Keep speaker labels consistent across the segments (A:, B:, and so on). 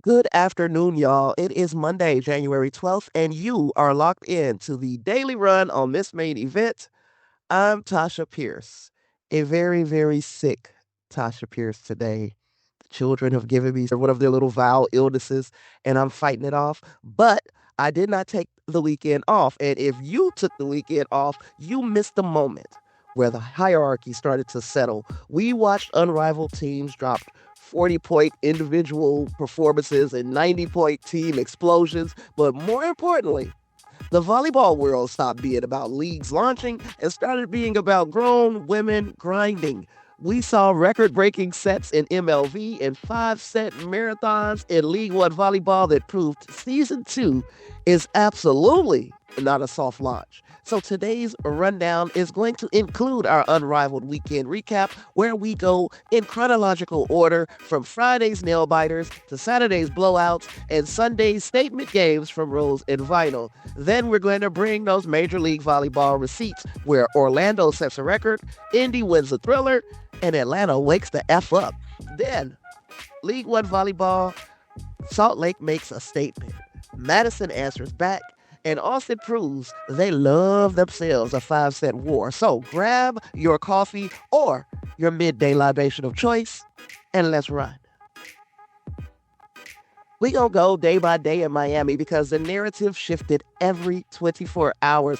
A: Good afternoon, y'all. It is Monday, January 12th, and you are locked in to the daily run on this main event. I'm Tasha Pierce, a very, very sick Tasha Pierce today. The children have given me one of their little viral illnesses, and I'm fighting it off. But I did not take the weekend off. And if you took the weekend off, you missed the moment where the hierarchy started to settle. We watched unrivaled teams drop 40-point individual performances and 90-point team explosions. But more importantly, the volleyball world stopped being about leagues launching and started being about grown women grinding. We saw record-breaking sets in MLV and 5-set marathons in League One volleyball that proved Season 2 is absolutely not a soft launch. So today's rundown is going to include our Unrivaled Weekend Recap, where we go in chronological order from Friday's nail biters to Saturday's blowouts and Sunday's statement games from Rose and Vinyl. Then we're going to bring those Major League Volleyball receipts where Orlando sets a record, Indy wins a thriller, and Atlanta wakes the F up. Then, League One Volleyball, Salt Lake makes a statement. Madison answers back, and Austin proves they love themselves a 5-set war. So grab your coffee or your midday libation of choice, and let's run. We gonna go day by day in Miami because the narrative shifted every 24 hours.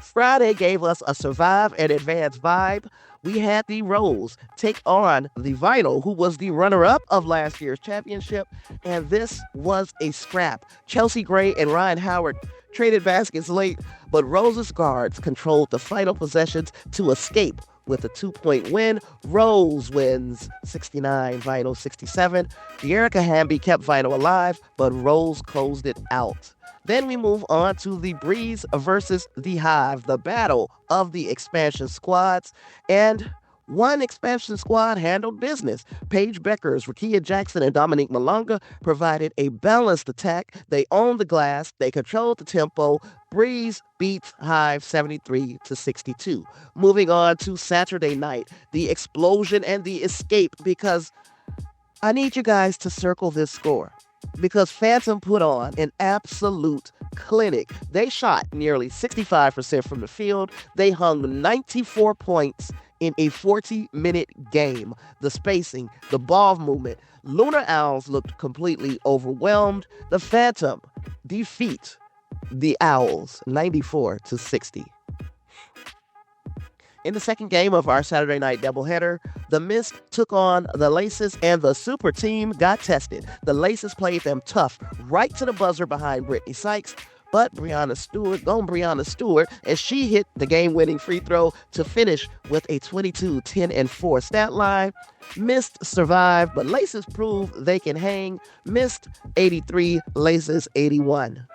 A: Friday gave us a survive and advance vibe. We had the Rose take on the Vinyl, who was the runner-up of last year's championship, and this was a scrap. Chelsea Gray and Ryan Howard traded baskets late, but Rose's guards controlled the final possessions to escape with a 2-point win. Rose wins 69, Vinyl 67. Dearica Hamby kept Vinyl alive, but Rose closed it out. Then we move on to the Breeze versus the Hive, the battle of the expansion squads. And one expansion squad handled business. Paige Beckers, Rakia Jackson, and Dominique Malonga provided a balanced attack. They owned the glass. They controlled the tempo. Breeze beats Hive 73-62. Moving on to Saturday night, the explosion and the escape, because I need you guys to circle this score. Because Phantom put on an absolute clinic. They shot nearly 65% from the field. They hung 94 points in a 40-minute game. The spacing, the ball movement. Lunar Owls looked completely overwhelmed. The Phantom defeat the Owls 94-60. In the second game of our Saturday night doubleheader, the Mist took on the Laces, and the super team got tested. The Laces played them tough, right to the buzzer behind Brittany Sykes, but Brianna Stewart, as she hit the game-winning free throw to finish with a 22, 10, and 4 stat line. Mist survived, but Laces proved they can hang. Mist 83, Laces 81.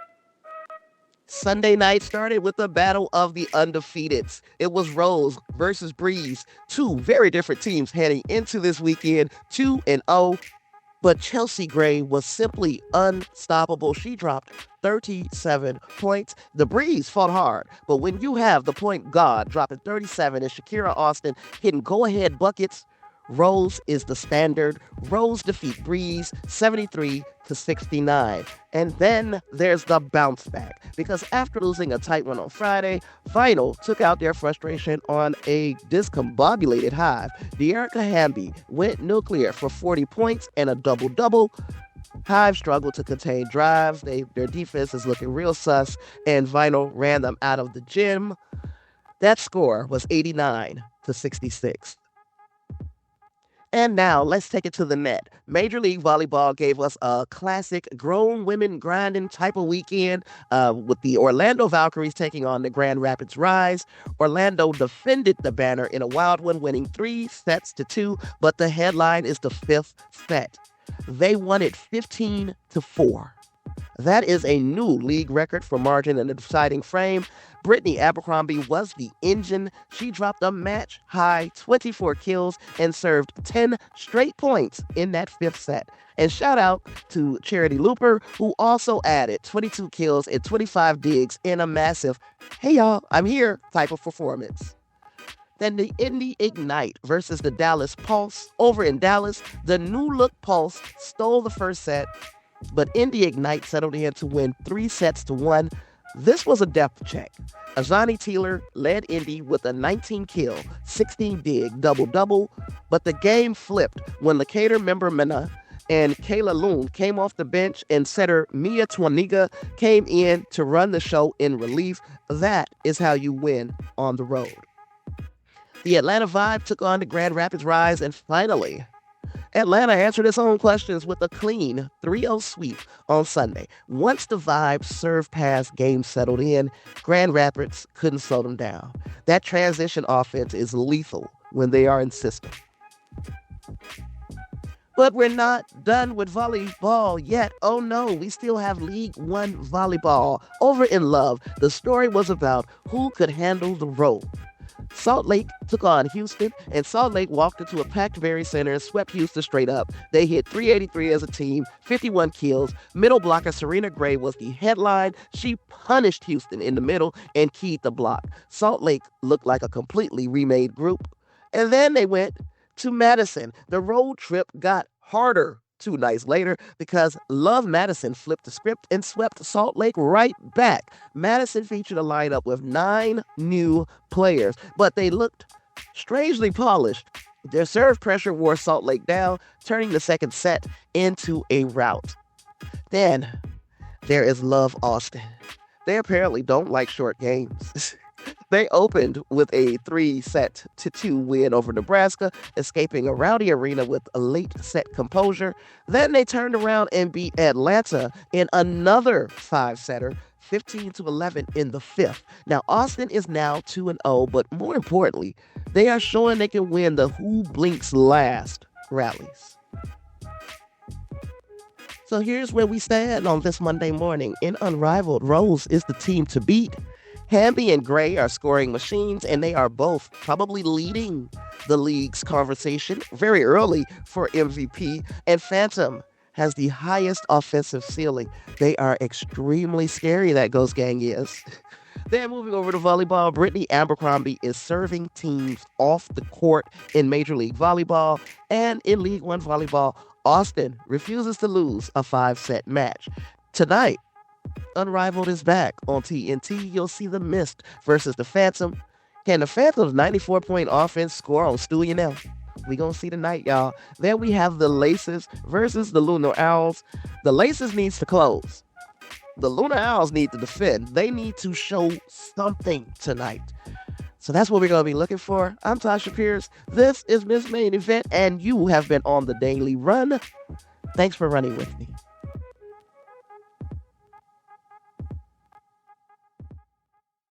A: Sunday night started with the battle of the undefeateds. It was Rose versus Breeze, two very different teams heading into this weekend, 2-0. But Chelsea Gray was simply unstoppable. She dropped 37 points. The Breeze fought hard, but when you have the point guard dropping 37 and Shakira Austin hitting go-ahead buckets, Rose is the standard. Rose defeat Breeze 73-69. And then there's the bounce back, because after losing a tight one on Friday, Vinyl took out their frustration on a discombobulated Hive. Dearica Hamby went nuclear for 40 points and a double-double. Hive struggled to contain drives. Their defense is looking real sus, and Vinyl ran them out of the gym. That score was 89-66. And now, let's take it to the net. Major League Volleyball gave us a classic grown women grinding type of weekend with the Orlando Valkyries taking on the Grand Rapids Rise. Orlando defended the banner in a wild one, winning 3-2, but the headline is the 5th set. They won it 15-4. That is a new league record for margin in the deciding frame. Brittany Abercrombie was the engine. She dropped a match-high 24 kills and served 10 straight points in that 5th set. And shout out to Charity Looper, who also added 22 kills and 25 digs in a massive, hey y'all, I'm here type of performance. Then the Indy Ignite versus the Dallas Pulse. Over in Dallas, the new look Pulse stole the first set, but Indy Ignite settled in to win 3-1. This was a depth check. Azhani Tealer led Indy with a 19-kill, 16-dig double-double, but the game flipped when Lakater Membermena and Kayla Loon came off the bench and setter Mia Twaniga came in to run the show in relief. That is how you win on the road. The Atlanta Vibe took on the Grand Rapids Rise, and finally, Atlanta answered its own questions with a clean 3-0 sweep on Sunday. Once the Vibe serve pass game settled in, Grand Rapids couldn't slow them down. That transition offense is lethal when they are in system. But we're not done with volleyball yet. Oh no, we still have League One volleyball. Over in Love, the story was about who could handle the road. Salt Lake took on Houston, and Salt Lake walked into a packed Berry Center and swept Houston straight up. They hit 383 as a team, 51 kills. Middle blocker Serena Gray was the headline. She punished Houston in the middle and keyed the block. Salt Lake looked like a completely remade group. And then they went to Madison. The road trip got harder 2 nights later because Love Madison flipped the script and swept Salt Lake right back. Madison featured a lineup with 9 new players, but they looked strangely polished. Their serve pressure wore Salt Lake down, turning the second set into a rout. Then there is Love Austin. They apparently don't like short games. They opened with a 3-2 win over Nebraska, escaping a rowdy arena with a late set composure. Then they turned around and beat Atlanta in another 5-setter, 15-11 in the 5th. Now, Austin is now 2-0, but more importantly, they are showing they can win the who blinks last rallies. So here's where we stand on this Monday morning. In Unrivaled, Rose is the team to beat. Hamby and Gray are scoring machines, and they are both probably leading the league's conversation very early for MVP. And Phantom has the highest offensive ceiling. They are extremely scary, that Ghost Gang is. Then moving over to volleyball, Brittany Abercrombie is serving teams off the court in Major League Volleyball. And in League One volleyball, Austin refuses to lose a 5-set match. Tonight, Unrivaled is back on TNT. You'll see the Mist versus the Phantom. Can the Phantom's 94-point offense score on Stu Yanel? We gonna see tonight, y'all. Then we have the Laces versus the Lunar Owls. The Laces needs to close. The Lunar Owls need to defend. They need to show something tonight. So that's what we're gonna be looking for. I'm Tasha Pierce. This is Miss Main Event, and you have been on the Daily Run. Thanks for running with me.